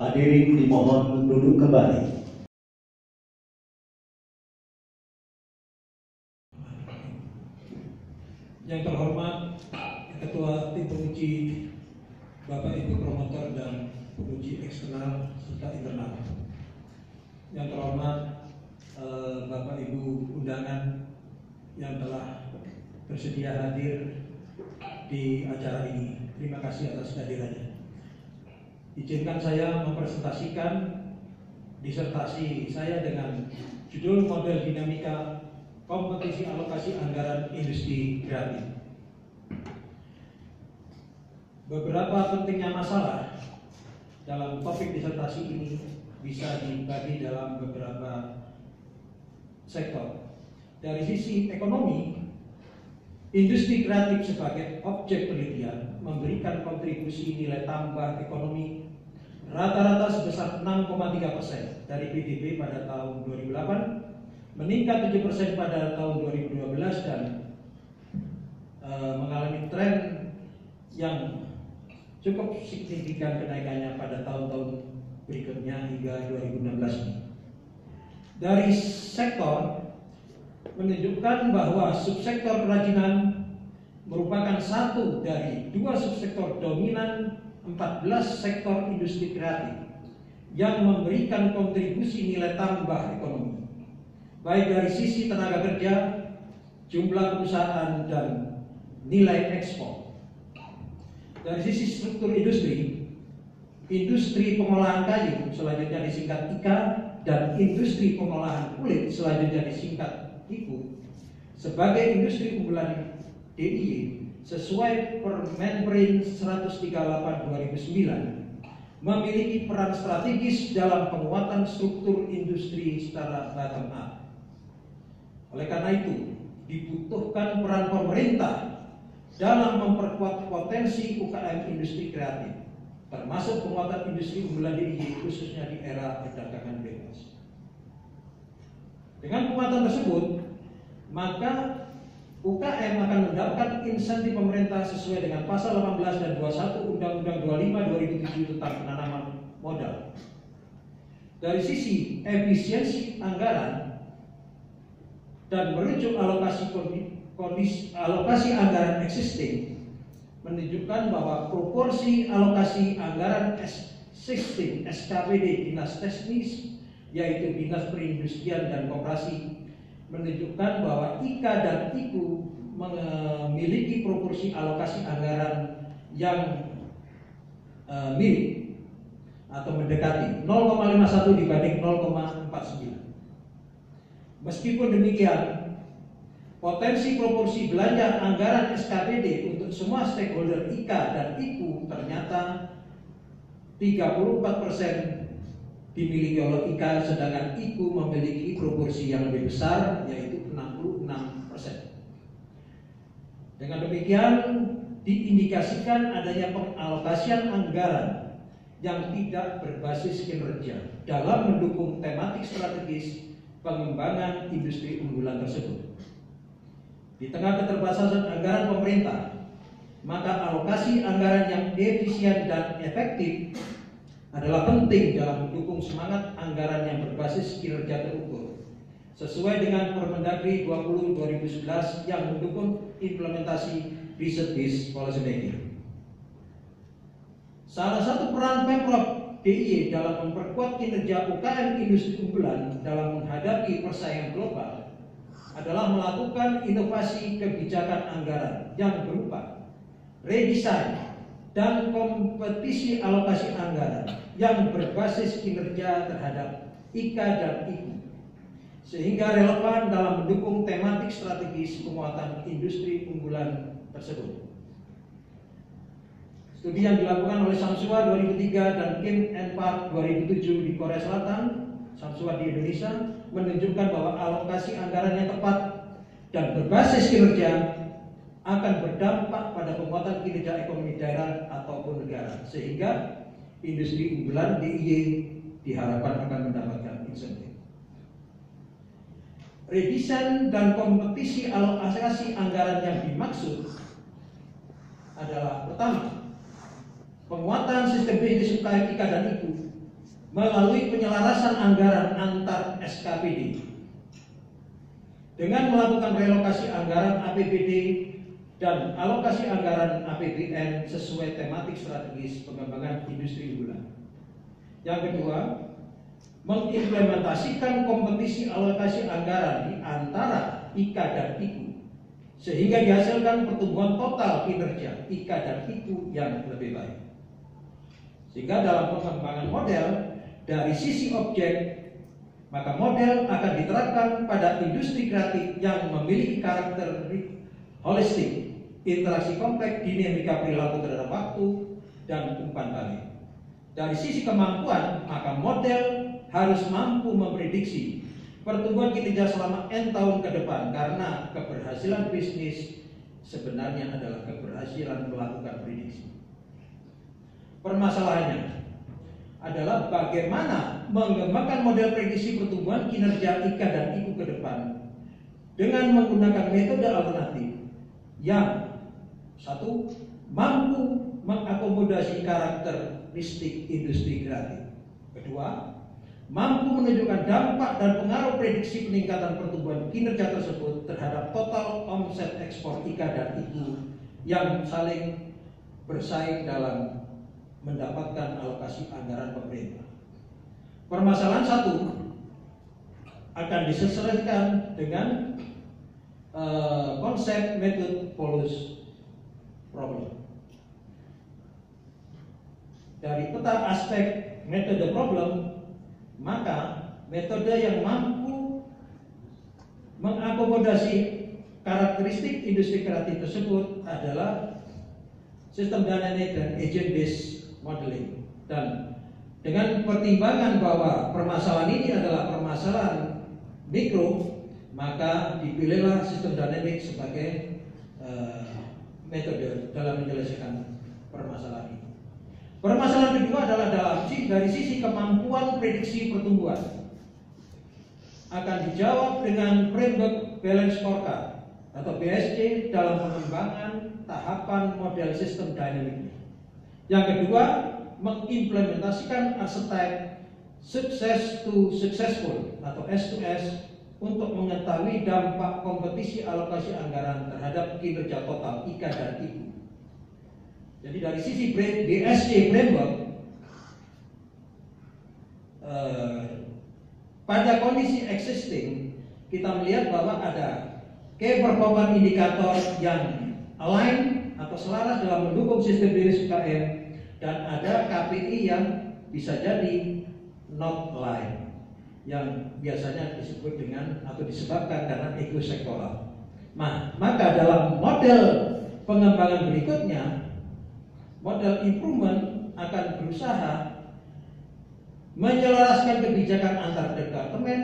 Hadirin dimohon duduk kembali. Yang terhormat Ketua Tim Penguji Bapak Ibu Promotor dan Penguji Eksternal serta Internal. Yang terhormat Bapak Ibu undangan yang telah bersedia hadir di acara ini. Terima kasih atas kehadirannya. Izinkan saya mempresentasikan disertasi saya dengan judul Model Dinamika Kompetisi Alokasi Anggaran Industri Kreatif. Beberapa pentingnya masalah dalam topik disertasi ini bisa dibagi dalam beberapa sektor. Dari sisi ekonomi, industri kreatif sebagai objek penelitian memberikan kontribusi nilai tambah ekonomi rata-rata sebesar 6,3% dari PDB pada tahun 2008, meningkat 7% pada tahun 2012 dan mengalami tren yang cukup signifikan kenaikannya pada tahun-tahun berikutnya hingga 2016 ini. Dari sektor menunjukkan bahwa subsektor kerajinan merupakan satu dari dua subsektor dominan 14 sektor industri kreatif yang memberikan kontribusi nilai tambah ekonomi, baik dari sisi tenaga kerja, jumlah perusahaan, dan nilai ekspor. Dari sisi struktur industri, industri pengolahan kayu selanjutnya disingkat IKA dan industri pengolahan kulit selanjutnya disingkat IKU sebagai industri unggulan DIY sesuai Permenperin 138/2009 memiliki peran strategis dalam penguatan struktur industri secara bottom up. Oleh karena itu, dibutuhkan peran pemerintah dalam memperkuat potensi UKM industri kreatif, termasuk penguatan industri unggulan DIY khususnya di era perdagangan bebas. Dengan penguatan tersebut, maka UKM akan mendapatkan insentif pemerintah sesuai dengan pasal 18 dan 21 Undang-Undang 25/2007 tentang penanaman modal. Dari sisi efisiensi anggaran dan merujuk alokasi anggaran existing menunjukkan bahwa proporsi alokasi anggaran existing SKPD Dinas Teknis yaitu Dinas Perindustrian dan Koperasi menunjukkan bahwa IKA dan IKU memiliki proporsi alokasi anggaran yang mirip atau mendekati 0,51 dibanding 0,49. Meskipun demikian, potensi proporsi belanja anggaran SKPD untuk semua stakeholder IKA dan IKU ternyata 34% dimiliki oleh IKA, sedangkan IKU memiliki proporsi yang lebih besar yaitu 66%. Dengan demikian diindikasikan adanya pengalokasian anggaran yang tidak berbasis kinerja dalam mendukung tematik strategis pengembangan industri unggulan tersebut. Di tengah keterbatasan anggaran pemerintah, maka alokasi anggaran yang efisien dan efektif adalah penting dalam mendukung semangat anggaran yang berbasis kinerja terukur sesuai dengan Permendagri 20/2011 yang mendukung implementasi research-based policy making. Salah satu peran Pemprov DIY dalam memperkuat kinerja UKM industri unggulan dalam menghadapi persaingan global adalah melakukan inovasi kebijakan anggaran yang berupa redesign dan kompetisi alokasi anggaran yang berbasis kinerja terhadap IKA dan IKU sehingga relevan dalam mendukung tematik strategis penguatan industri unggulan tersebut. Studi yang dilakukan oleh Samsua 2003 dan Kim and Park 2007 di Korea Selatan, Samsua di Indonesia, menunjukkan bahwa alokasi anggaran yang tepat dan berbasis kinerja akan berdampak pada penguatan kinerja ekonomi daerah ataupun negara, sehingga industri unggulan DIY diharapkan akan mendapatkan insentif. Redesign dan kompetisi alokasi anggaran yang dimaksud adalah pertama, penguatan sistem bisnis UKM IKA dan IKU melalui penyelarasan anggaran antar SKPD dengan melakukan relokasi anggaran APBD dan alokasi anggaran APBN sesuai tematik strategis pengembangan industri unggulan. Yang kedua, mengimplementasikan kompetisi alokasi anggaran di antara IKA dan IKU sehingga dihasilkan pertumbuhan total kinerja IKA dan IKU yang lebih baik. Sehingga dalam pengembangan model dari sisi objek, maka model akan diterapkan pada industri kreatif yang memiliki karakter holistik, interaksi kompleks, dinamika perilaku terhadap waktu, dan umpan balik. Dari sisi kemampuan, maka model harus mampu memprediksi pertumbuhan kinerja selama N tahun ke depan, karena keberhasilan bisnis sebenarnya adalah keberhasilan melakukan prediksi. Permasalahannya adalah bagaimana mengembangkan model prediksi pertumbuhan kinerja IKA dan IKU ke depan dengan menggunakan metode alternatif yang satu, mampu mengakomodasi karakteristik industri kreatif. Kedua, mampu menunjukkan dampak dan pengaruh prediksi peningkatan pertumbuhan kinerja tersebut terhadap total omset ekspor IKA dan IKU yang saling bersaing dalam mendapatkan alokasi anggaran pemerintah. Permasalahan satu akan diselesaikan dengan konsep method follows problem. Dari peta aspek metode problem, maka metode yang mampu mengakomodasi karakteristik industri kreatif tersebut adalah sistem dynamic dan agent based modeling. Dan dengan pertimbangan bahwa permasalahan ini adalah permasalahan mikro, maka dipilihlah sistem dynamic sebagai metode dalam menyelesaikan permasalahan ini. Permasalahan kedua adalah dari sisi kemampuan prediksi pertumbuhan, akan dijawab dengan framework balance scorecard atau BSC dalam pengembangan tahapan model sistem dynamic. Yang kedua, mengimplementasikan arsitek sukses to successful atau S2S untuk mengetahui dampak kompetisi alokasi anggaran terhadap kinerja total IKA dan IKU. Jadi dari sisi BSC framework, pada kondisi existing kita melihat bahwa ada key performance indikator yang align atau selaras dalam mendukung sistem bisnis UKM, dan ada KPI yang bisa jadi not align, yang biasanya disebut dengan atau disebabkan karena ego sektoral. Maka dalam model pengembangan berikutnya, model improvement akan berusaha menyelaraskan kebijakan antar departemen,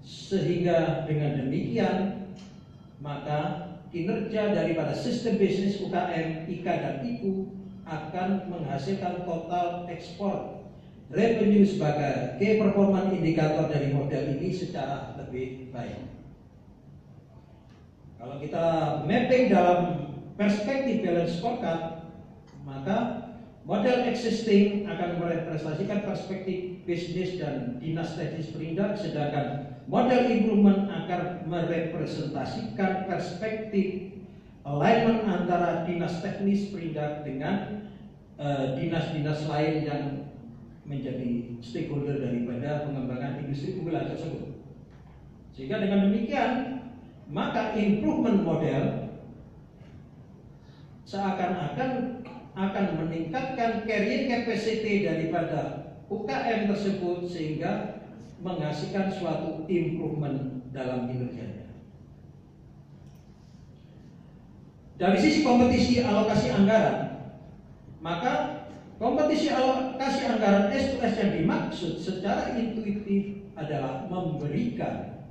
sehingga dengan demikian maka kinerja daripada sistem bisnis UKM, IKA dan IKU akan menghasilkan total ekspor revenue sebagai key performance indikator dari model ini secara lebih baik. Kalau kita mapping dalam perspektif balance scorecard, maka model existing akan merepresentasikan perspektif bisnis dan dinas teknis perindak, sedangkan model improvement akan merepresentasikan perspektif alignment antara dinas teknis perindak dengan dinas-dinas lain yang menjadi stakeholder daripada pengembangan industri unggulan tersebut. Sehingga dengan demikian, maka improvement model seakan-akan akan meningkatkan carrying capacity daripada UKM tersebut sehingga menghasilkan suatu improvement dalam kinerjanya. Dari sisi kompetisi alokasi anggaran, maka kompetisi alokasi anggaran S2S yang dimaksud secara intuitif adalah memberikan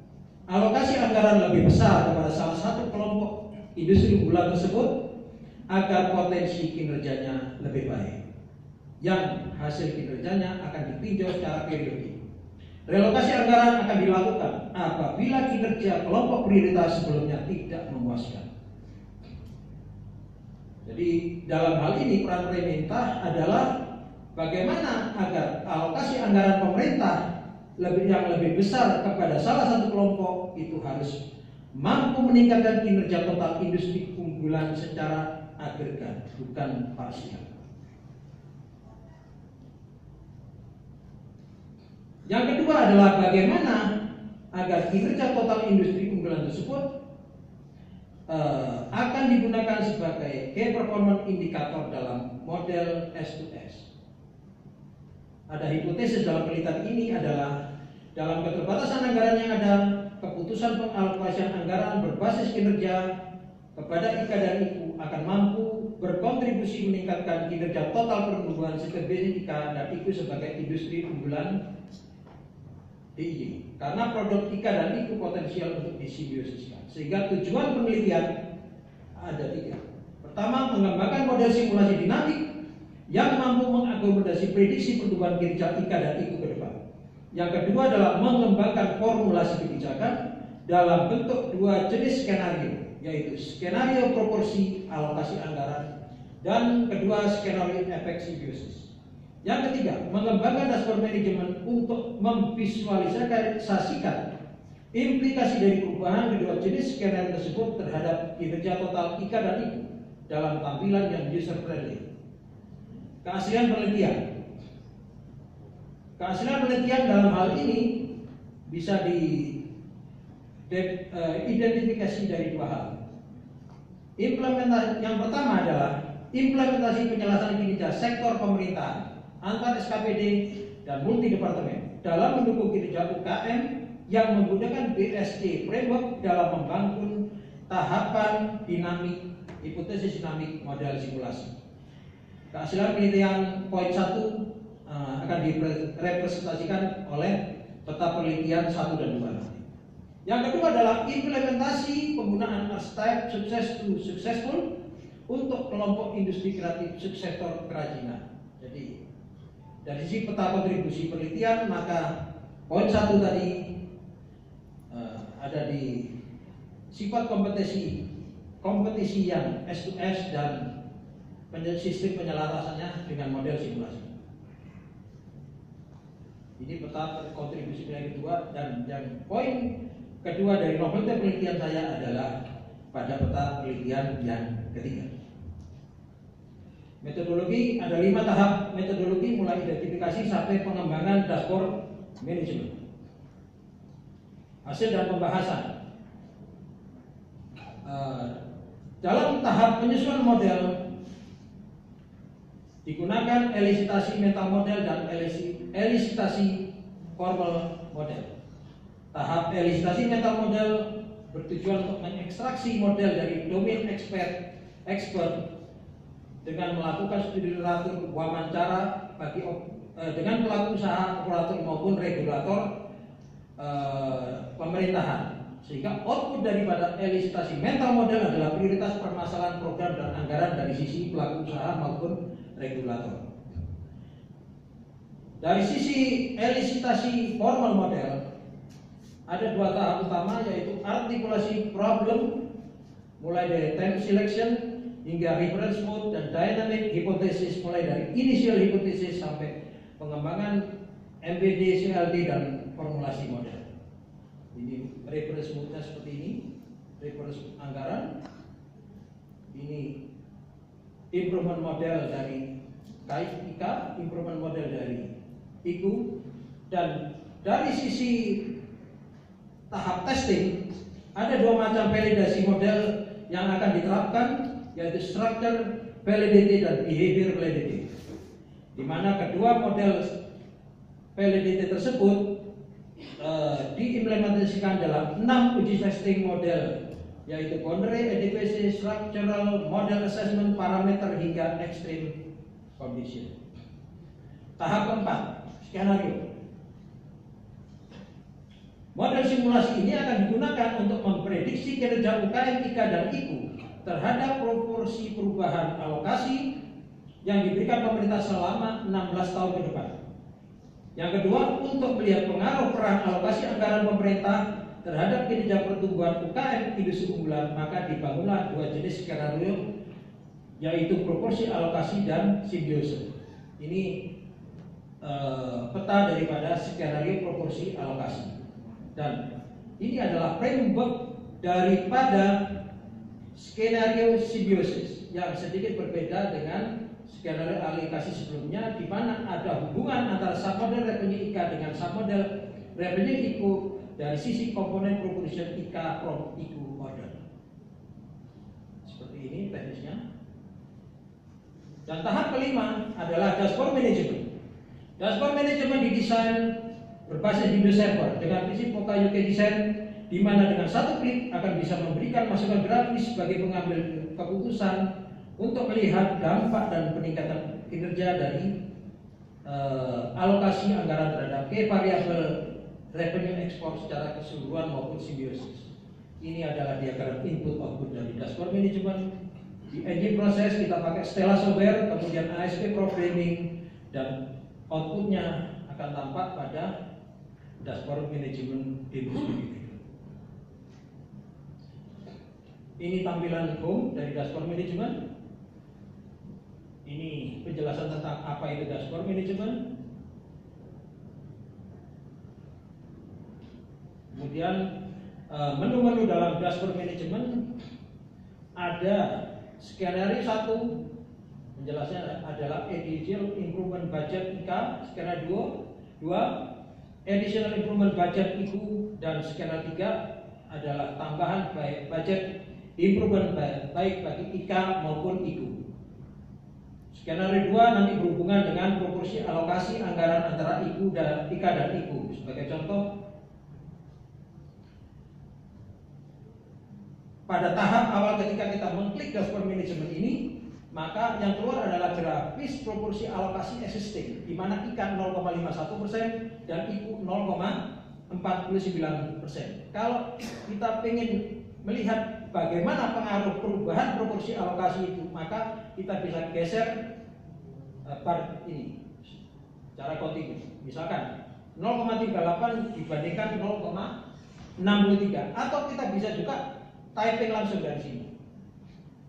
alokasi anggaran lebih besar kepada salah satu kelompok industri unggulan tersebut agar potensi kinerjanya lebih baik, yang hasil kinerjanya akan ditinjau secara periodik. Relokasi anggaran akan dilakukan apabila kinerja kelompok prioritas sebelumnya tidak memuaskan. Jadi dalam hal ini peran pemerintah adalah bagaimana agar alokasi anggaran pemerintah yang lebih besar kepada salah satu kelompok itu harus mampu meningkatkan kinerja total industri unggulan secara agregat, bukan parsial. Yang kedua adalah bagaimana agar kinerja total industri unggulan tersebut akan digunakan sebagai key performance indicator dalam model S2S. Ada hipotesis dalam penelitian ini adalah dalam keterbatasan anggaran yang ada, keputusan pengalokasian anggaran berbasis kinerja kepada IKA dan IKU akan mampu berkontribusi meningkatkan kinerja total pertumbuhan sistem bisnis IKA dan IKU sebagai industri unggulan DIY. Karena produk IKA dan IKU potensial untuk disimbiosis. Sehingga tujuan penelitian ada 3. Pertama, mengembangkan model simulasi dinamik yang mampu mengakomodasi prediksi pertumbuhan kinerja IKA dan IKU ke depan. Yang kedua adalah mengembangkan formulasi kebijakan dalam bentuk 2 jenis skenario, yaitu skenario proporsi alokasi anggaran dan kedua skenario efek simbiosis. Yang ketiga, mengembangkan dashboard manajemen untuk memvisualisasikan implikasi dari perubahan kedua jenis skenario tersebut terhadap kinerja total IKA dan IKU dalam tampilan yang user friendly. Keaslian penelitian. Keaslian penelitian dalam hal ini bisa diidentifikasi dari 2 hal. Implementasi yang pertama adalah implementasi penyelesaian kinerja sektor pemerintahan antar SKPD dan multi departemen dalam mendukung kinerja UKM yang menggunakan BSD framework dalam membangun tahapan dinamik, hipotesis dinamik model simulasi. Keaslian penelitian poin 1 akan direpresentasikan oleh peta penelitian 1 dan 2. Yang kedua adalah implementasi penggunaan archetype success to successful untuk kelompok industri kreatif subsektor kerajinan. Jadi dari sisi peta kontribusi penelitian, maka poin 1 tadi ada di sifat kompetisi yang S2S dan sistem penyelarasannya dengan model simulasi. Ini peta kontribusi yang kedua, dan yang poin kedua dari novel penelitian saya adalah pada peta penelitian yang ketiga. Metodologi ada 5 tahap metodologi, mulai identifikasi sampai pengembangan dashboard manajemen. Hasil dan pembahasan. Dalam tahap penyusunan model digunakan elisitasi mental model dan elisitasi formal model. Tahap elisitasi mental model bertujuan untuk mengekstraksi model dari domain expert dengan melakukan studi literatur wawancara bagi dengan pelaku usaha, operator maupun regulator pemerintahan, sehingga output daripada elisitasi mental model adalah prioritas permasalahan program dan anggaran dari sisi pelaku usaha maupun regulator. Dari sisi elisitasi formal model ada 2 tahap utama, yaitu artikulasi problem mulai dari time selection hingga reference mode, dan dynamic hypothesis mulai dari initial hypothesis sampai pengembangan MPD, CLD dan formulasi model. Ini reference mode-nya seperti ini, reference anggaran. Ini improvement model dari IKA, improvement model dari IKU, dan dari sisi tahap testing ada 2 macam validasi model yang akan diterapkan, yaitu structure validity dan behavior validity, di mana kedua model validity tersebut diimplementasikan dalam 6 uji testing model, yaitu boundary, adequacy, structural, model assessment, parameter hingga extreme condition. Tahap keempat, skenario. Model simulasi ini akan digunakan untuk memprediksi kinerja UKM, IKA dan IKU terhadap proporsi perubahan alokasi yang diberikan pemerintah selama 16 tahun ke depan. Yang kedua, untuk melihat pengaruh peran alokasi anggaran pemerintah terhadap kinerja pertumbuhan UKM industri unggulan, maka dibangunlah 2 jenis skenario, yaitu proporsi alokasi dan simbiosis. Ini peta daripada skenario proporsi alokasi. Dan ini adalah framework daripada skenario simbiosis yang sedikit berbeda dengan skenario alokasi sebelumnya, di mana ada hubungan antara submodel revenue IKA dengan submodel revenue IKU dari sisi komponen proportion IKA from IKU order. Seperti ini teknisnya. Dan tahap kelima adalah dashboard management. Dashboard management didesain berbasis Windows Server dengan prinsip Poka UK Design, di mana dengan satu klik akan bisa memberikan masukan grafis sebagai pengambil keputusan untuk melihat dampak dan peningkatan kinerja dari alokasi anggaran terhadap key variabel revenue ekspor secara keseluruhan maupun simbiosis. Ini adalah diagram input output dari dashboard management. Di engine proses kita pakai Stella software, kemudian ASP programming, dan outputnya akan tampak pada dashboard management industri. Ini tampilan home dari dashboard management. Ini penjelasan tentang apa itu dashboard management. Kemudian menu-menu dalam dashboard management ada skenario 1, penjelasannya adalah additional improvement budget IKA, skenario 2 additional improvement budget IKU, dan skenario 3 adalah tambahan budget improvement baik bagi IKA maupun IKU. Skenario 2 nanti berhubungan dengan proporsi alokasi anggaran antara IKA dan IKU. Sebagai contoh, pada tahap awal ketika kita mengklik dashboard management ini, maka yang keluar adalah grafis proporsi alokasi existing, di mana IKA 0,51% dan IKU 0,49%. Kalau kita ingin melihat bagaimana pengaruh perubahan proporsi alokasi itu, maka kita bisa geser bar ini secara kontinu. Misalkan 0,38 dibandingkan 0,63, atau kita bisa juga typing langsung dari sini,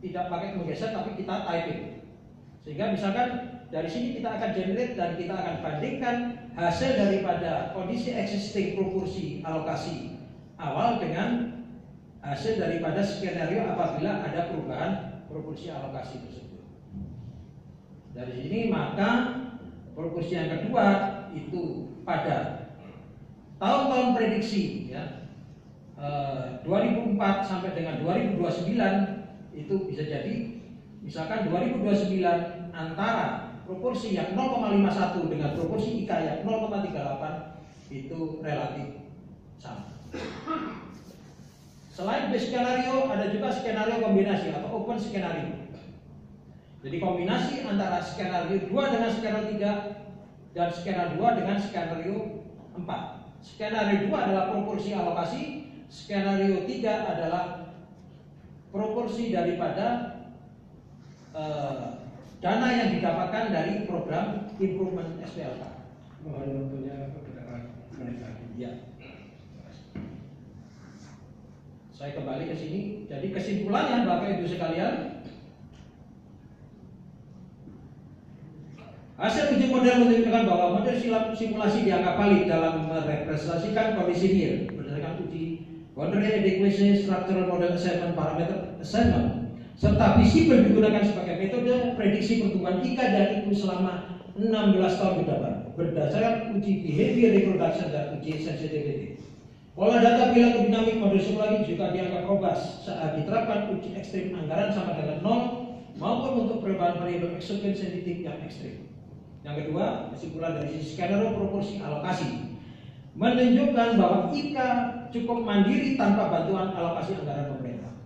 tidak pakai menggeser tapi kita typing, sehingga misalkan dari sini kita akan generate dan kita akan bandingkan hasil daripada kondisi existing proporsi alokasi awal dengan hasil daripada skenario apabila ada perubahan proporsi alokasi tersebut. Dari sini maka proporsi yang kedua itu pada tahun-tahun prediksi, ya, 2004 sampai dengan 2029 itu bisa jadi misalkan 2029 antara proporsi yang 0,51 dengan proporsi IKA yang 0,38 itu relatif sama. Selain base skenario, ada juga skenario kombinasi atau open skenario. Jadi kombinasi antara skenario 2 dengan skenario 3 dan skenario 2 dengan skenario 4. Skenario 2 adalah proporsi alokasi, skenario 3 adalah proporsi daripada dana yang didapatkan dari program improvement SPLK. Mohon waktunya beberapa menit lagi. Ya. Saya kembali ke sini. Jadi kesimpulannya Bapak Ibu sekalian, hasil uji model menunjukkan bahwa model simulasi dianggap valid dalam merepresentasikan kondisi real berdasarkan uji boundary adequacy, structural model assessment, parameter assessment, serta visible digunakan sebagai metode prediksi pertumbuhan IKA dan IKU selama 16 tahun ke depan berdasarkan uji behavior reproduction dan uji sensitivity. Pola data perilaku dinamik model simulasi juga dianggap robust saat diterapkan uji ekstrim anggaran sama dengan 0 maupun untuk perubahan variabel exogen sensitif yang ekstrim. Yang kedua, kesimpulan dari sisi skenario proporsi alokasi menunjukkan bahwa IKA cukup mandiri tanpa bantuan alokasi anggaran pemerintah.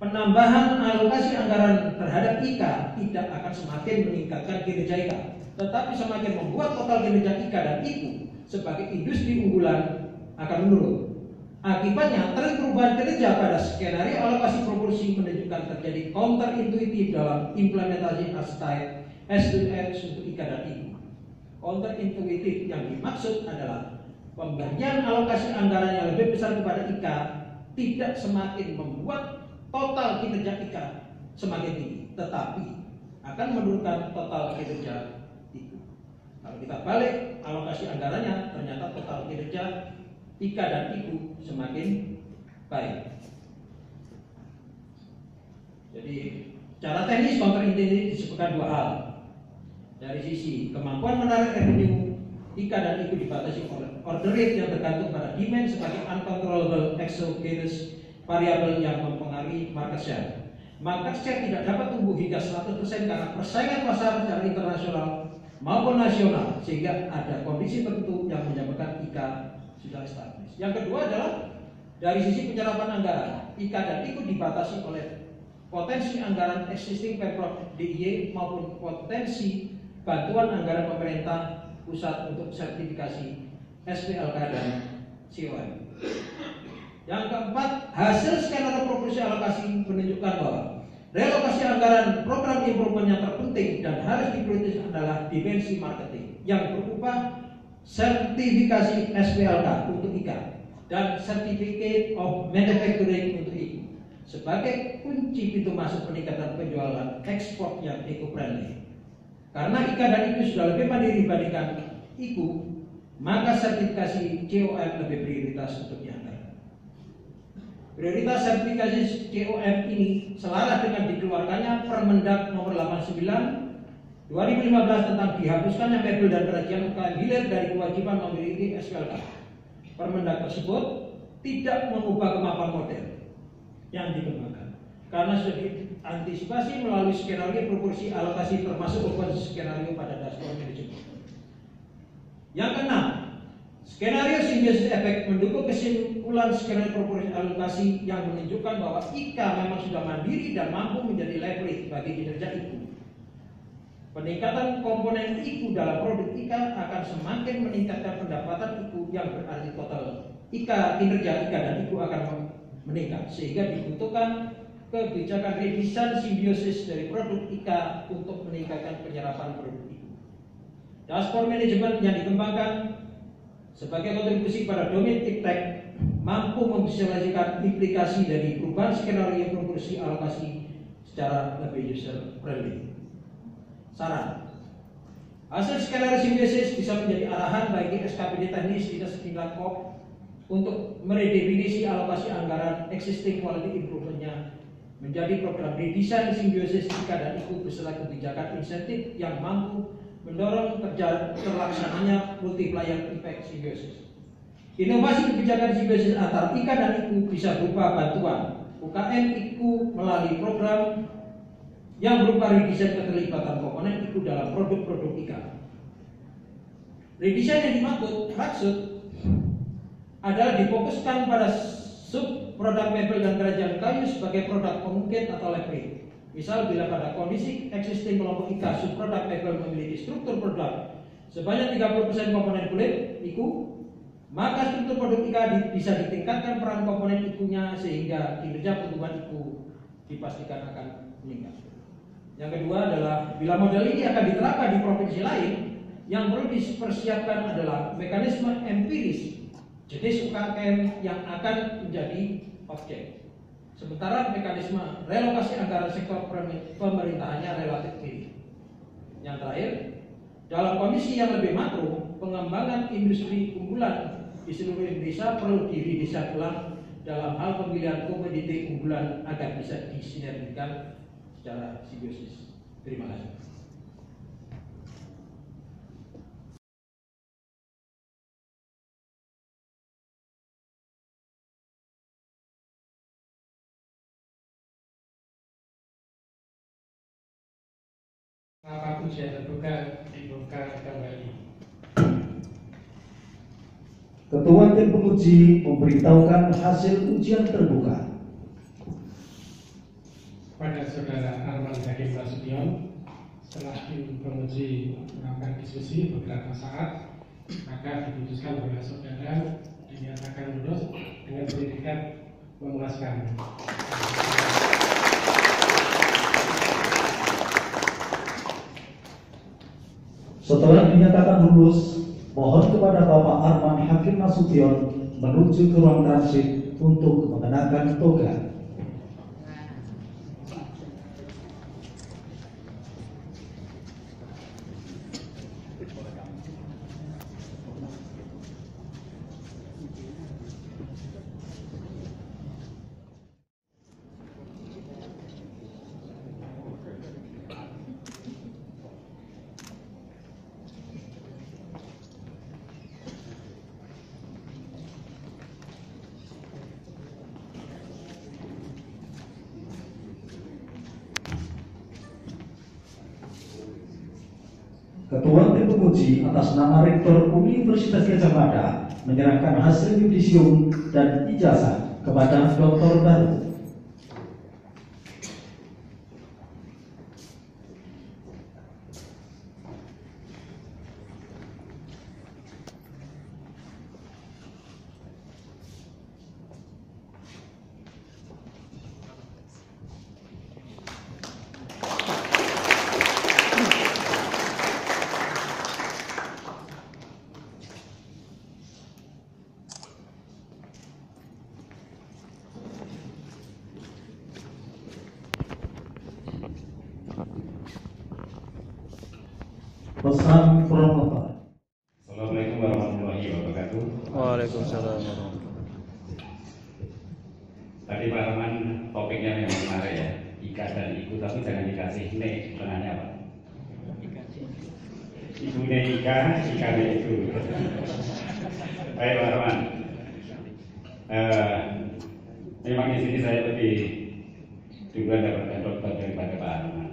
Penambahan alokasi anggaran terhadap IKA tidak akan semakin meningkatkan kinerja IKA, tetapi semakin membuat total kinerja IKA dan IKU sebagai industri unggulan akan menurun. Akibatnya, tren perubahan kinerja pada skenario alokasi proporsi menunjukkan terjadi counter intuitif dalam implementasi archetype S2X untuk IKA dan IKU. Counter intuitif yang dimaksud adalah pembagian alokasi anggaran yang lebih besar kepada IKA tidak semakin membuat total kinerja IKA semakin tinggi, tetapi akan menurunkan total kinerja IKU. Kalau kita balik alokasi anggarannya, ternyata total kinerja IKA dan IKU semakin baik. Jadi cara teknis kontrak ini disebutkan dua hal. Dari sisi kemampuan menarik revenue, IKA dan IKU dibatasi oleh order rate yang tergantung pada demand sebagai uncontrollable exogenous variable yang mempengaruhi market share. Market share tidak dapat tumbuh hingga 100% karena persaingan pasar secara internasional maupun nasional, sehingga ada kondisi tertentu yang menyebabkan IKA sudah established. Yang kedua adalah dari sisi penyerapan anggaran, IKA dan IKU dibatasi oleh potensi anggaran existing Pemprov DIY maupun potensi bantuan anggaran pemerintah pusat untuk sertifikasi SPLK dan COM. Yang keempat, hasil skenario proporsi alokasi menunjukkan bahwa relokasi anggaran program improvement yang terpenting dan harus diprioritaskan adalah dimensi marketing yang berupa sertifikasi SPLK untuk IKA dan Certificate of Manufacturing untuk IKU sebagai kunci pintu masuk peningkatan penjualan ekspor yang eco-friendly. Karena IKA dan IKU sudah lebih mandiri dibandingkan IKU, maka sertifikasi COM lebih prioritas untuk dianggarkan. Prioritas sertifikasi COM ini selaras dengan dikeluarkannya Permendag nomor 89 2015 tentang dihapuskannya mebel dan kerajinan UKM hilir dari kewajiban memiliki SPLK. Permendag tersebut tidak mengubah kemampuan model yang dikembangkan karena sudah diantisipasi melalui skenario proporsi alokasi termasuk beban skenario pada dashboard manajemen. Yang keenam, skenario simbiosis efek mendukung kesimpulan skenario proporsi alokasi yang menunjukkan bahwa IKA memang sudah mandiri dan mampu menjadi leverage bagi kinerja IKU. Peningkatan komponen IKU dalam produk IKA akan semakin meningkatkan pendapatan IKU yang berarti total kinerja IKA dan IKU akan meningkat, sehingga dibutuhkan kebijakan redesign simbiosis dari produk IKA untuk meningkatkan penyerapan produk IKU. Dashboard manajemen yang dikembangkan sebagai kontribusi pada domain iptek mampu memvisualisasikan implikasi dari perubahan skenario proporsi alokasi secara lebih user friendly. Saran, hasil skenario simbiosis bisa menjadi arahan bagi SKPD teknis di tingkat KOP untuk meredefinisi alokasi anggaran existing quality improvement-nya menjadi program redesign simbiosis IKA dan IKU beserta kebijakan insentif yang mampu mendorong terlaksananya multiplier effect simbiosis. Inovasi kebijakan simbiosis antar IKA dan IKU bisa berupa bantuan UKM IKU melalui program yang berupa redesign keterlibatan komponen IKU dalam produk-produk IKA. Redesign yang dimaksud adalah difokuskan pada sub produk mebel dan kerajinan kayu sebagai produk pengungkit atau leverage. Misal bila pada kondisi existing kelompok IKA sub produk mebel memiliki struktur produk sebanyak 30% komponen kulit IKU, maka struktur produk IKA bisa ditingkatkan peran komponen IKU-nya sehingga kinerja pertumbuhan IKU dipastikan akan meningkat. Yang kedua adalah bila model ini akan diterapkan di provinsi lain, yang perlu dipersiapkan adalah mekanisme empiris jenis UKM yang akan menjadi objek. Sementara mekanisme relokasi anggaran sektor pemerintahannya relatif minim. Yang terakhir, dalam kondisi yang lebih makro, pengembangan industri unggulan di seluruh Indonesia perlu diredesain ulang dalam hal pemilihan komoditi unggulan agar bisa disinergikan secara simbiosis. Terima kasih. Apapun sudah terbuka, dibuka kembali. Ketua tim penguji memberitahukan hasil ujian terbuka. Pada Saudara Arman Hakim Nasution, setelah tim penguji melakukan diskusi beberapa saat, maka diputuskan bahwa saudara dinyatakan lulus dengan predikat memuaskan. Setelah dinyatakan lulus, mohon kepada Bapak Arman Hakim Nasution menuju ke ruang transit untuk mengenakan toga. Ketua Tim Penguji atas nama Rektor Universitas Gadjah Mada menyerahkan hasil yudisium dan ijazah kepada Dr. Baru. Pesan promotor. Assalamualaikum warahmatullahi wabarakatuh. Waalaikumsalam warahmatullahi. Tadi Pak Arman topiknya memang menarik ya, Ika dan Ibu, tapi jangan dikasih nek di tengahnya Pak. Ibu nek Ika, Ika nek Ibu. Baik Pak Arman. Memang di sini saya lebih duluan dapatkan dokter daripada Pak Arman.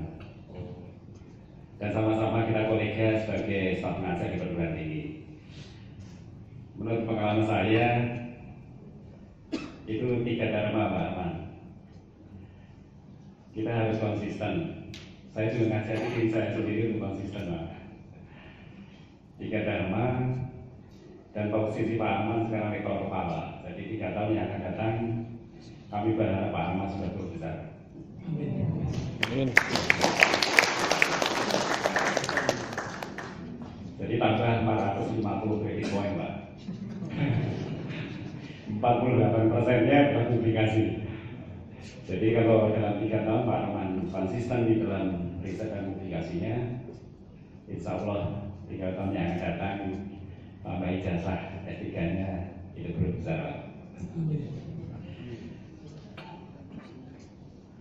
Dan sama-sama kita kolega sebagai staf pengajar di perguruan tinggi. Menurut pengalaman saya, itu 3 dharma Pak Arman. Kita harus konsisten. Saya juga ngajari diri saya sendiri untuk konsisten Pak. 3 dharma dan posisi Pak Arman sekarang rektor kepala. Jadi 3 tahun yang akan datang, kami berharap Pak Arman sudah berbesar. Amin. Jadi tambah 450 kredit poin Pak. 48%-nya adalah publikasi. Jadi kalau dalam 3 tahun Pak Arman konsisten di dalam riset dan publikasinya, insya Allah 3 tahun yang akan datang tambah ijazah S3-nya itu berbesar Pak.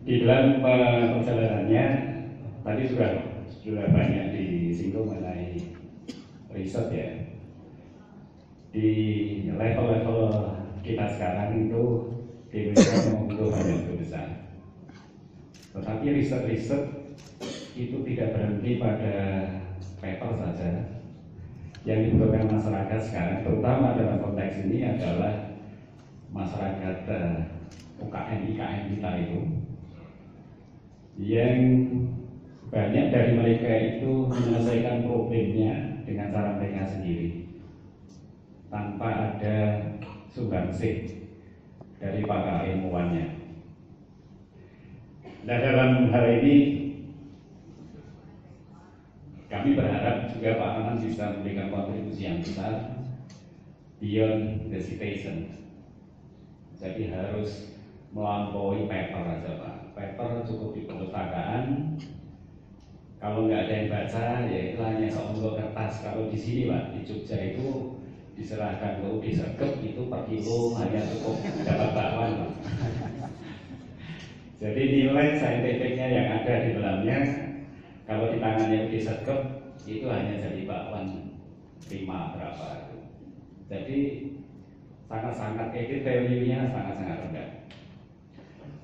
Di dalam perjalanannya tadi sudah banyak disinggung mengenai riset ya. Di level-level kita sekarang itu di Indonesia membutuhkan yang cukup besar. Tetapi riset-riset itu tidak berhenti pada paper saja. Yang dibutuhkan masyarakat sekarang, terutama dalam konteks ini adalah masyarakat UKM IKM kita itu, yang banyak dari mereka itu menyelesaikan problemnya dengan cara mereka sendiri tanpa ada sumbangsih dari para ilmuwannya. Nah, dalam hal ini kami berharap juga Pak Arman bisa memberikan kontribusi yang besar beyond the citation. Jadi harus melampaui paper aja Pak. Paper cukup di perpustakaan. Kalau nggak ada yang baca, ya itu hanya seonggok kertas. Kalau di sini Pak, di Jogja itu diserahkan ke UD Sergep itu per kilo hanya cukup dapat bakwan Pak. Jadi nilai saintifiknya yang ada di dalamnya, kalau di tangannya UD Sergep itu hanya jadi bakwan 5 berapa itu. Jadi sangat-sangat edit value-nya sangat-sangat rendah.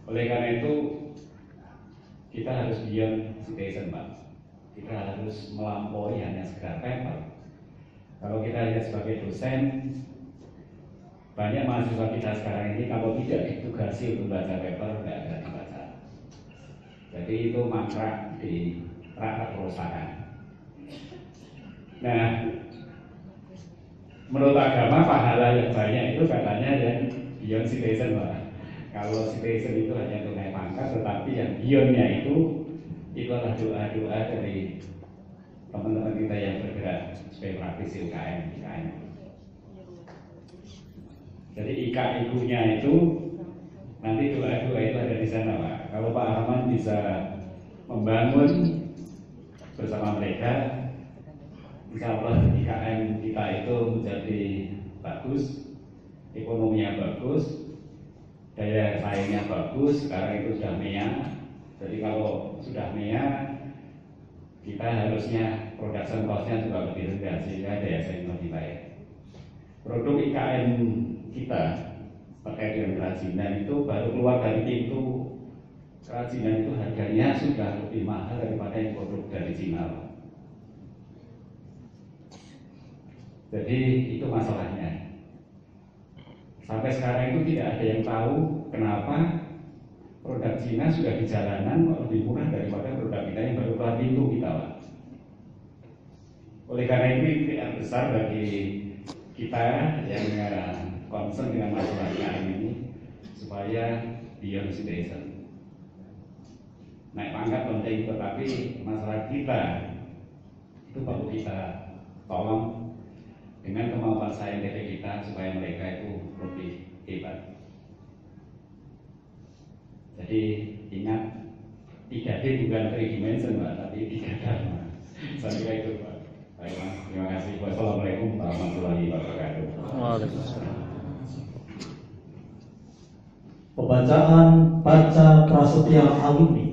Oleh karena itu kita harus beyond citation Pak. Kita harus melampaui hanya sekedar paper. Kalau kita lihat sebagai dosen, banyak mahasiswa kita sekarang ini kalau tidak ditugasi untuk baca paper, nggak ada dibaca. Jadi itu mangkrak di rak perusahaan. Nah, menurut agama pahala yang banyak itu katanya yang beyond citation Pak. Kalau citation itu hanya untuk naik pangkat, tetapi yang beyondnya itu adalah doa-doa dari teman-teman kita yang bergerak sebagai praktisi UKM. Jadi IKIQ-nya itu nanti doa-doa itu ada di sana Pak. Kalau Pak Arman bisa membangun bersama mereka, insya Allah IKM kita itu menjadi bagus, ekonominya bagus, daya saingnya bagus. Sekarang itu sudah MEA. Jadi kalau sudah MEA, kita harusnya production cost-nya juga lebih rendah sehingga daya saing lebih baik. Produk IKM kita terkait dengan kerajinan itu baru keluar dari pintu kerajinan itu harganya sudah lebih mahal daripada yang produk dari Cina. Jadi itu masalahnya. Sampai sekarang itu tidak ada yang tahu kenapa produk Cina sudah di jalanan kok lebih murah daripada produk kita yang baru keluar pintu kita, Pak. Oleh karena itu PR besar bagi kita yang concern dengan masalah IKN ini supaya beyond citizen. Naik pangkat penting, tetapi masalah kita itu perlu kita tolong dengan kemampuan saintifik kita supaya mereka itu lebih hebat. Jadi ingat 3D bukan 3 dimension, Pak, tapi 3 dharma. Saya kira itu, Pak. Baik, Mas. Terima kasih. Wassalamualaikum warahmatullahi wabarakatuh. Waalaikumsalam. Pembacaan baca prasetya alumni.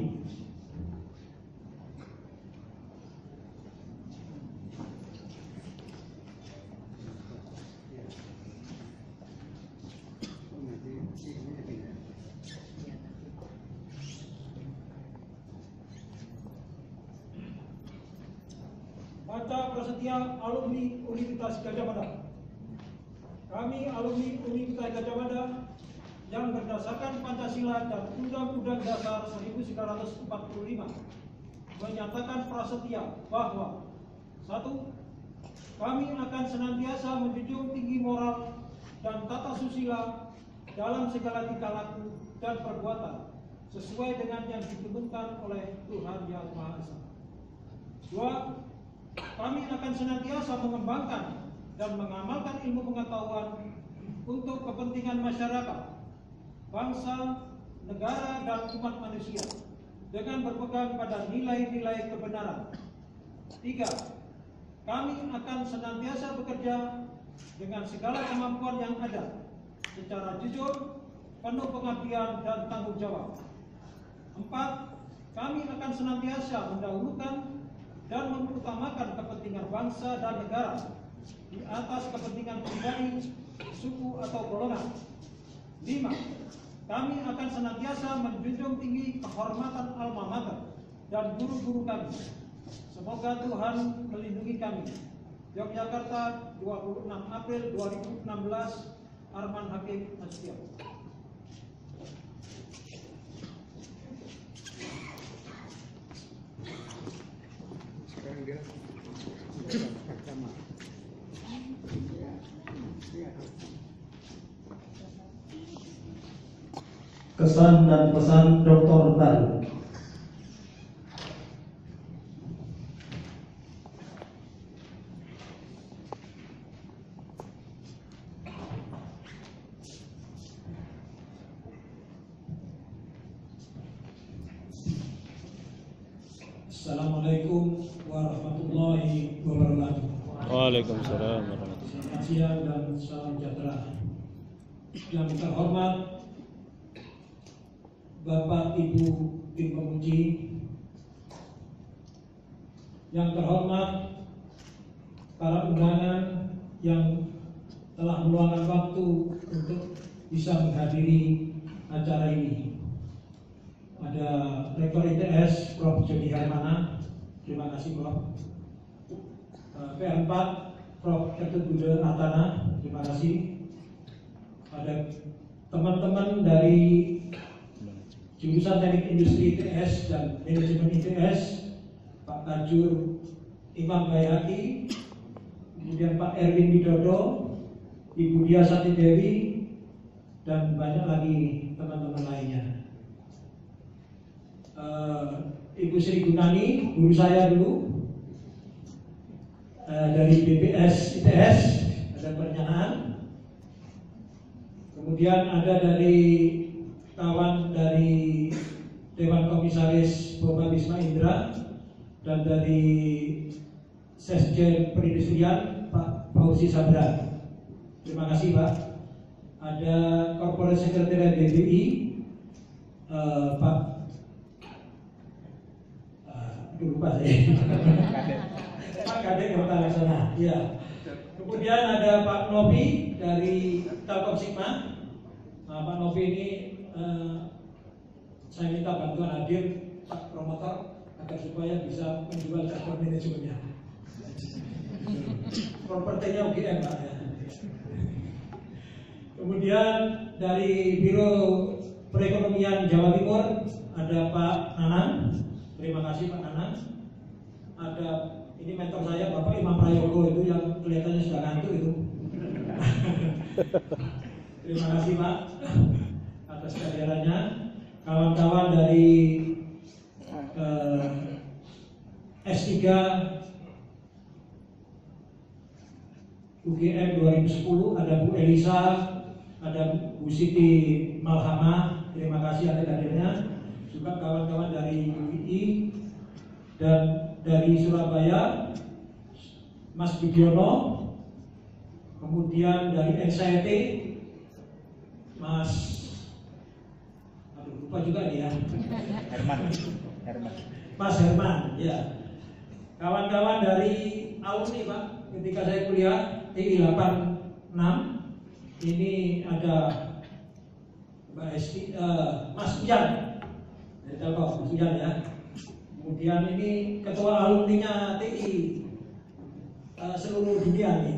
Baca prasetya alumni Universitas Gadjah Mada. Kami alumni Universitas Gadjah Mada yang berdasarkan Pancasila dan Undang-Undang Dasar 1945 menyatakan prasetya bahwa 1. Kami akan senantiasa menjunjung tinggi moral dan tata susila dalam segala tingkah laku dan perbuatan sesuai dengan yang ditentukan oleh Tuhan Yang Maha Esa. 2. Kami akan senantiasa mengembangkan dan mengamalkan ilmu pengetahuan untuk kepentingan masyarakat, bangsa, negara, dan umat manusia dengan berpegang pada nilai-nilai kebenaran. 3. Kami akan senantiasa bekerja dengan segala kemampuan yang ada secara jujur, penuh pengabdian, dan tanggung jawab. 4. Kami akan senantiasa mendahulukan dan mengutamakan kepentingan bangsa dan negara di atas kepentingan pribadi, suku, atau golongan. 5. Kami akan senantiasa menjunjung tinggi kehormatan alma mater dan guru-guru kami. Semoga Tuhan melindungi kami. Yogyakarta, 26 April 2016, Arman Hakim Nasution. Kesan dan pesan Dr. Baru. Assalamualaikum warahmatullahi wabarakatuh. Waalaikumsalam warahmatullahi Selamat siang dan salam sejahtera. Yang terhormat Bapak Ibu tim penguji, yang terhormat para undangan yang telah meluangkan waktu untuk bisa menghadiri acara ini. Ada Rektor ITS Prof. Jody Hermana, terima kasih Prof. P4 Prof. Dr. Budha Natana, terima kasih. Ada teman-teman dari jurusan Teknik Industri ITS dan Manajemen ITS, Pak Tajur Imam Bayhaqi, kemudian Pak Erwin Widodo, Ibu Dia Sati Dewi, dan banyak lagi teman-teman lainnya. Ibu Sri Gunani, guru saya dulu, dari BPS ITS, ada perencanaan. Kemudian ada dari kawan dari Dewan Komisaris Bapak Bisma Indra, dan dari Sesjen Perindustrian Pak Fauzi Sabra. Terima kasih Pak. Ada Corporate Secretary BBI Pak lupa saya. Pak Kadek Kertalaksana. Ya. Kemudian ada Pak Novi dari Telkom Sigma. Nah, Pak Novi ini saya minta bantuan hadir Pak promotor agar supaya bisa menjual dashboard manajemennya. propertinya UGM Pak ya. Kemudian dari Biro Perekonomian Jawa Timur ada Pak Nanang. Terima kasih Pak Nanang. Ada ini mentor saya Bapak Imam Prayogo itu yang kelihatannya sudah ngantuk itu. Terima kasih Pak atas kehadirannya. Kawan-kawan dari S3 UGM 2010 ada Bu Elisa, ada Bu Siti Malhamah. Terima kasih atas hadirnya. Juga kawan-kawan dari UII dan dari Surabaya Mas Budiono. Kemudian dari NCT Mas lupa juga dia Herman. Mas Herman ya. Kawan-kawan dari alumni Pak ketika saya kuliah TI 86 ini ada Mbak Esti, Mas Ujan dari Telkom, Mas Ujan ya. Kemudian ini ketua alumninya TI seluruh dunia nih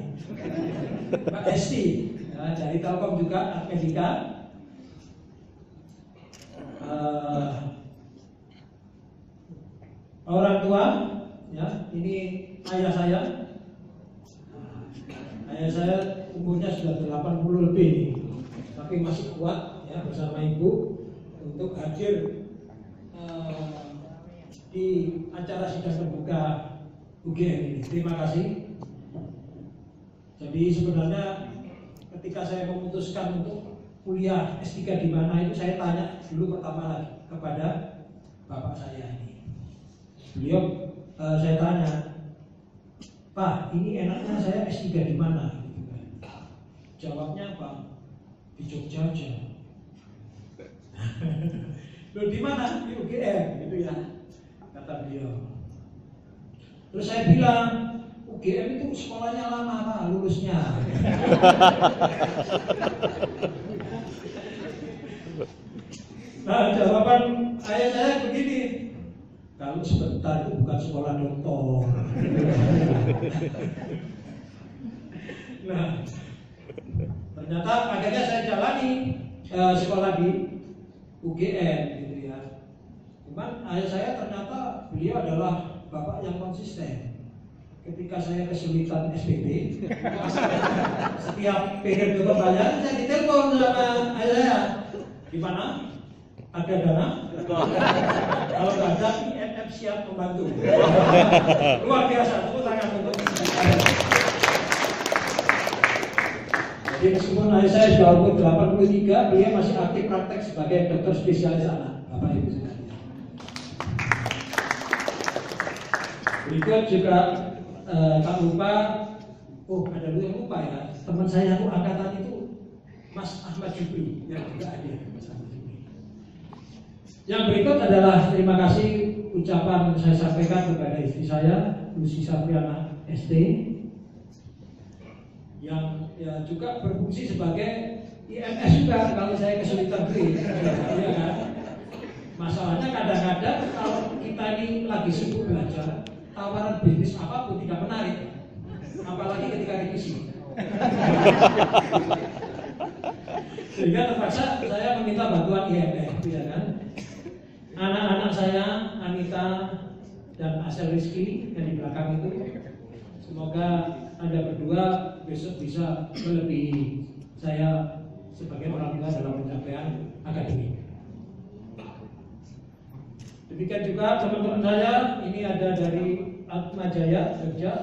Mbak Esti ya, dari Telkom juga Admedika. Orang tua ya, ini ayah saya. Ayah saya umurnya sudah 80 lebih nih, tapi masih kuat ya bersama ibu untuk hadir di acara sidang terbuka UGM ini. Terima kasih. Jadi sebenarnya ketika saya memutuskan untuk kuliah S3 di mana itu saya tanya dulu pertama lagi kepada bapak saya ini. Beliau saya tanya, Pak, ini enaknya saya S3 di mana? Jawabnya apa? Di Jogja aja. Loh di mana? Di UGM gitu ya, kata beliau. Terus saya bilang, UGM itu sekolahnya lama Pak, lulusnya. Nah jawaban ayah saya begini, kalau sebentar itu bukan sekolah doktor. Nah ternyata akhirnya saya jalani sekolah di UGM gitu ya. Cuman ayah saya ternyata beliau adalah bapak yang konsisten. Ketika saya kesulitan SPP, setiap periode pembayaran saya ditelepon sama ayah saya, gimana? Ada dana? Kalau nggak ada, IMF siap membantu. Luar biasa, tepuk tangan untuk saya. Jadi meskipun ayah saya sudah umur 83, beliau masih aktif praktek sebagai dokter spesialis anak. Bapak Ibu sekalian. Berikut juga tak lupa, ada dulu yang lupa ya. Teman saya itu angkatan itu Mas Ahmad Jubri yang juga hadir. Yang berikut adalah terima kasih ucapan saya sampaikan kepada istri saya, Lucy Sapriana ST, yang ya juga berfungsi sebagai IMS juga kalau saya kesulitan beli, ya kan? Masalahnya kadang-kadang kalau kita ini lagi sibuk belajar, tawaran bisnis apapun tidak menarik, apalagi ketika revisi. Sehingga terpaksa saya meminta bantuan IMF, ya kan? Anak-anak saya, Anita dan Asel Rizky yang di belakang itu, semoga Anda berdua besok bisa melebihi saya sebagai orang tua dalam pencapaian akademik. Demikian juga teman-teman saya, ini ada dari Atmajaya, Jogja,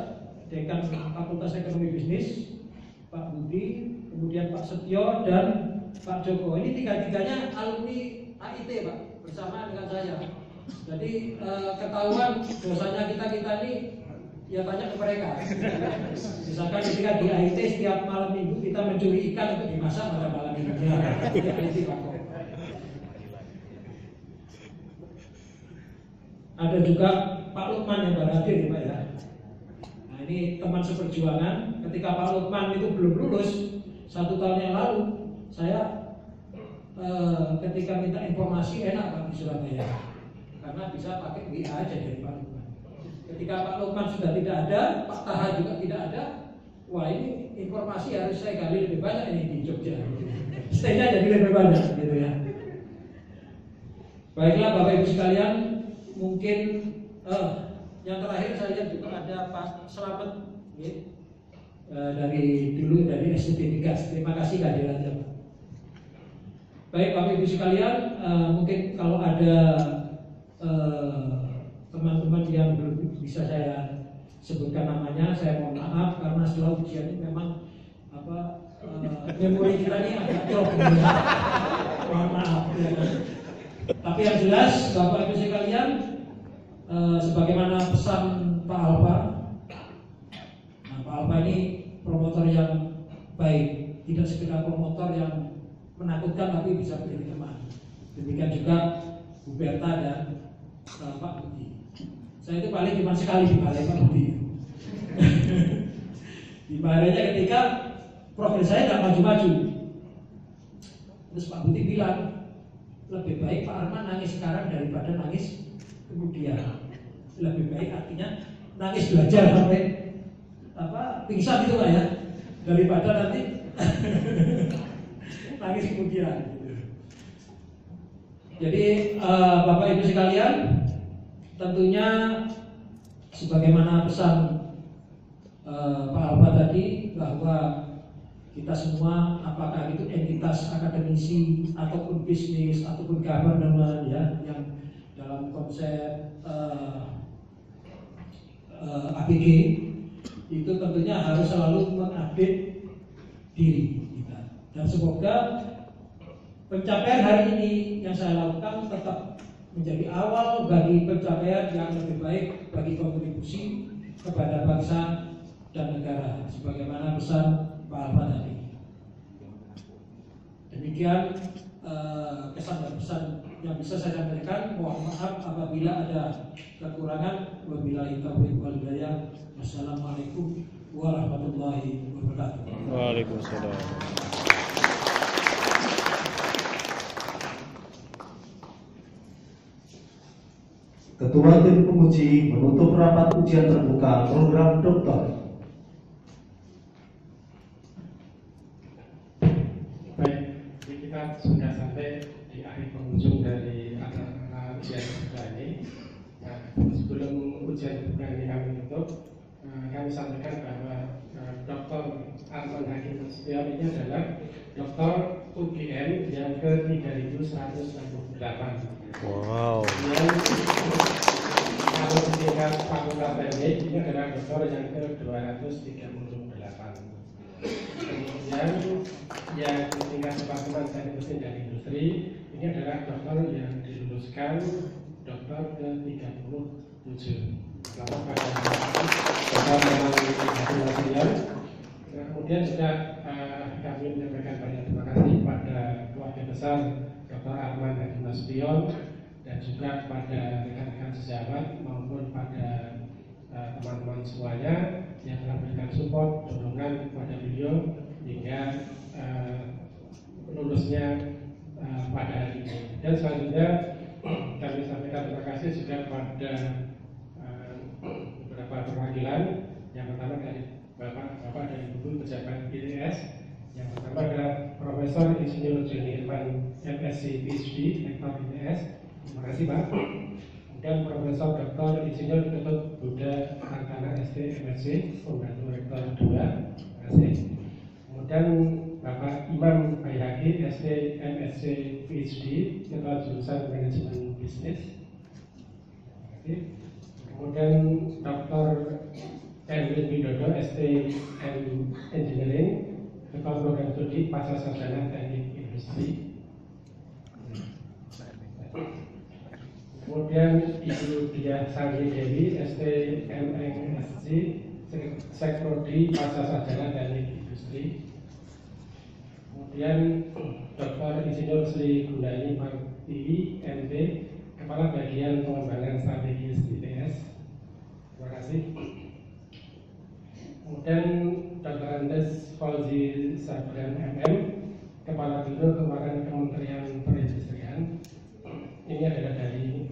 Dekan Fakultas Ekonomi Bisnis, Pak Budi, kemudian Pak Setio dan Pak Joko. Ini tiga-tiganya alumni AIT Pak, bersama dengan saya. Jadi ketahuan dosanya kita ini ya tanya ke mereka. Misalkan ketika di AIT setiap malam minggu kita mencuri ikan untuk dimasak pada malam minggunya. Di AIT Pak. Ada juga Pak Lukman yang baru hadir Pak ya. Nah ini teman seperjuangan. Ketika Pak Lukman itu belum lulus 1 tahun yang lalu, saya ketika minta informasi enak Pak di Surabaya, karena bisa pakai WA aja dari Pak Lukman. Ketika Pak Lukman sudah tidak ada, Pak Taha juga tidak ada, wah ini informasi harus saya gali lebih banyak ini di Jogja. Stay-nya jadi lebih banyak gitu ya. Baiklah Bapak Ibu sekalian, mungkin yang terakhir saya lihat juga ada Pak Selamat ya, dari STB Gas. Terima kasih kehadirannya. Baik Bapak Ibu sekalian, mungkin kalau ada teman-teman yang belum bisa saya sebutkan namanya, saya mohon maaf karena setelah ujian ini memang memori kita ini agak drop. Mohon maaf ya. Tapi yang jelas Bapak Ibu sekalian, sebagaimana pesan Pak Alfa, nah, Pak Alfa ini promotor yang baik, tidak sekedar promotor yang menakutkan tapi bisa menjadi teman. Demikian juga Bu Berta dan Pak Budi. Saya itu paling cuma sekali di balai Pak Budi. Di balainya ketika profil saya tidak maju-maju. Terus Pak Budi bilang, lebih baik Pak Arman nangis sekarang daripada nangis kemudian. Lebih baik artinya nangis belajar sampai pingsan itu lah ya, daripada nanti nangis kemudian. Jadi Bapak Ibu sekalian, tentunya sebagaimana pesan Pak Alfa tadi, bahwa kita semua, apakah itu entitas akademisi ataupun bisnis ataupun government ya, yang dalam konsep ABG itu tentunya harus selalu mengupdate diri kita. Dan semoga pencapaian hari ini yang saya lakukan tetap menjadi awal bagi pencapaian yang lebih baik bagi kontribusi kepada bangsa dan negara, sebagaimana pesan Pak Alfa tadi. Demikian kesan dan pesan yang bisa saya sampaikan. Mohon maaf apabila ada kekurangan. Wabillahi taufiq wal hidayah. Wassalamualaikum warahmatullahi wabarakatuh. Waalaikumsalam. Ketua Tim Penguji menutup rapat ujian terbuka program doktor. Baik, jadi kita sudah sampai di akhir penghujung dari acara ujian terbuka ini. Nah, sebelum ujian terbuka ini kami tutup, kami sampaikan bahwa Dr. Arman Hakim Nasution ini adalah Dr. UGM yang ke-3168. Wow. Kemudian kalau di tingkat fakultas teknik ini adalah doktor yang ke-238. Kemudian yang di tingkat departemen teknik mesin dan industri ini adalah doktor yang diluluskan doktor ke-37. Selamat pada doktor Arman. Kemudian juga kami menyampaikan banyak terima kasih kepada keluarga besar Dr. Arman Hakim Nasution dan juga kepada rekan-rekan sejawat maupun pada teman-teman semuanya yang telah memberikan support, dorongan kepada beliau hingga lulusnya pada hari ini. Dan selanjutnya kami sampaikan terima kasih juga kepada beberapa perwakilan. Yang pertama dari Bapak dan Ibu pejabat ITS. Yang pertama adalah Profesor Insinyur Joni Irfan MSc PhD, Rektor ITS. Terima kasih Pak. Kemudian Profesor Dr. Insinyur Ketut Buddha Arkana ST MSc, Pembantu Rektor 2. Terima kasih. Kemudian Bapak Imam Bayhaqi ST MSc PhD, Ketua Jurusan Manajemen Bisnis. Terima kasih. Kemudian Dr. Erwin Widodo STM Engineering, Ketua Program Studi Pasca Sarjana Teknik Industri. Kemudian Ibu Diah Sanggi Dewi STMNSC, Sekprodi Pasca Sarjana Teknik Industri. Kemudian Dr. Insinyur Sri Gunani Martiwi MP, Kepala Bagian Pengembangan Strategis ITS. Terima kasih. Kemudian Dr. Andes Fauzi Sabran MM, Kepala Biro Keuangan Kementerian Perindustrian. Ini adalah dari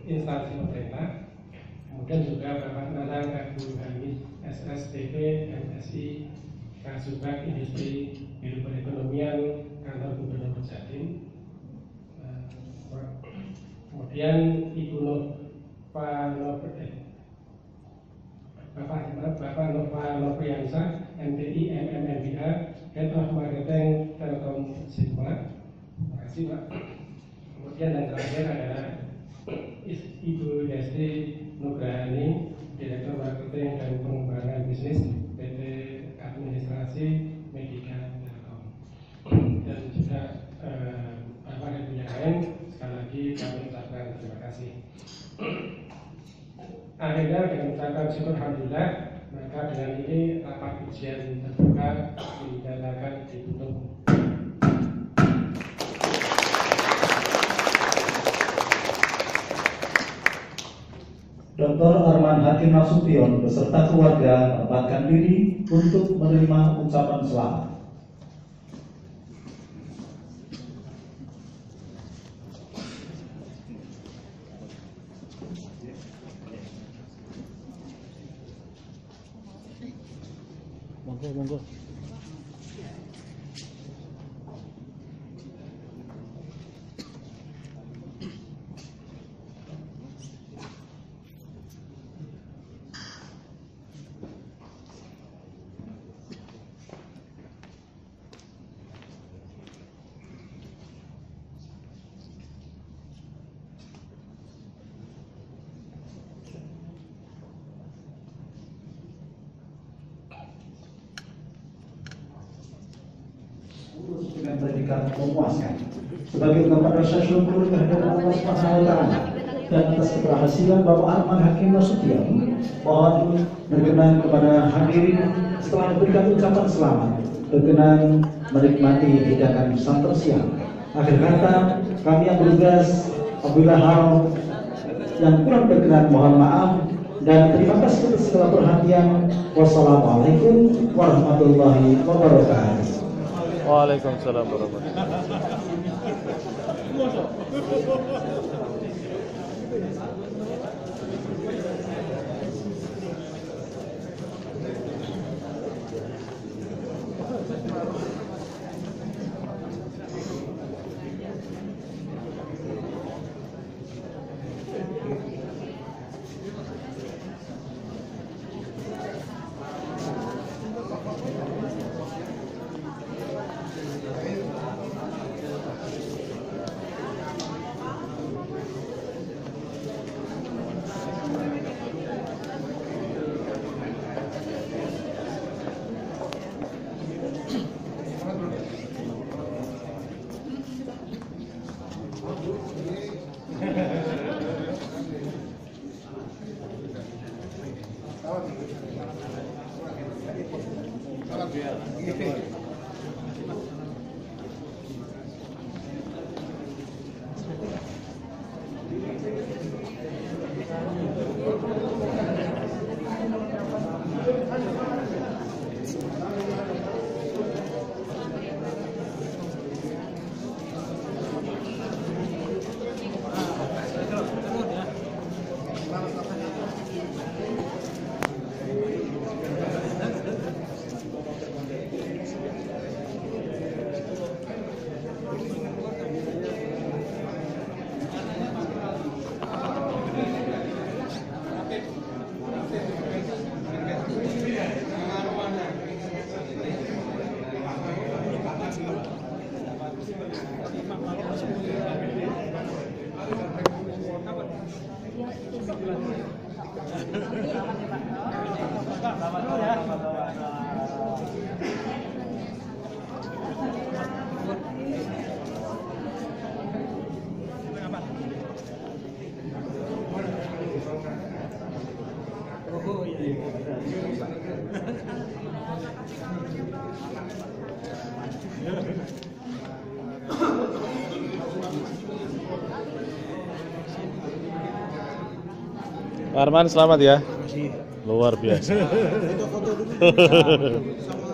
instansi pemerintah. Kemudian juga Bapak Nanang Ibu Hamid SSTP MSI Kasubag Industri Biro Perekonomian Kantor Gubernur Jatim. Kemudian Ibu Bapak Nova Nopriansa MTI MMMBA Head of Marketing Telkom Sigma. Terima kasih Pak. Kemudian yang terakhir adalah Ibu Desti Nugrahani, Direktur Marketing dan Pengembangan Bisnis PT Administrasi Medika Telkom. Dan juga Bapak dan Ibu yang lain, sekali lagi kami ucapkan terima kasih. Akhirnya dengan ucapan syukur alhamdulillah, maka dengan ini rapat ujian terbuka dinyatakan ditutup. Dr. Arman Hakim Nasution beserta keluarga menempatkan diri untuk menerima ucapan selamat. Monggo. Dengan predikat memuaskan sebagai ungkapan rasa syukur kehadiran Allah Subhanahu wa taala dan atas keberhasilan Bapak Arman Hakim Nasution, mohon berkenan kepada hadirin setelah diberikan ucapan selamat berkenan menikmati hidangan santer siang. Akhir kata, kami yang bertugas apabila hal yang kurang berkenan mohon maaf dan terima kasih atas segala perhatian. Wassalamualaikum warahmatullahi wabarakatuh. Waalaikumsalam warahmatullahi wabarakatuh. Arman, selamat ya. Luar biasa. Foto dulu.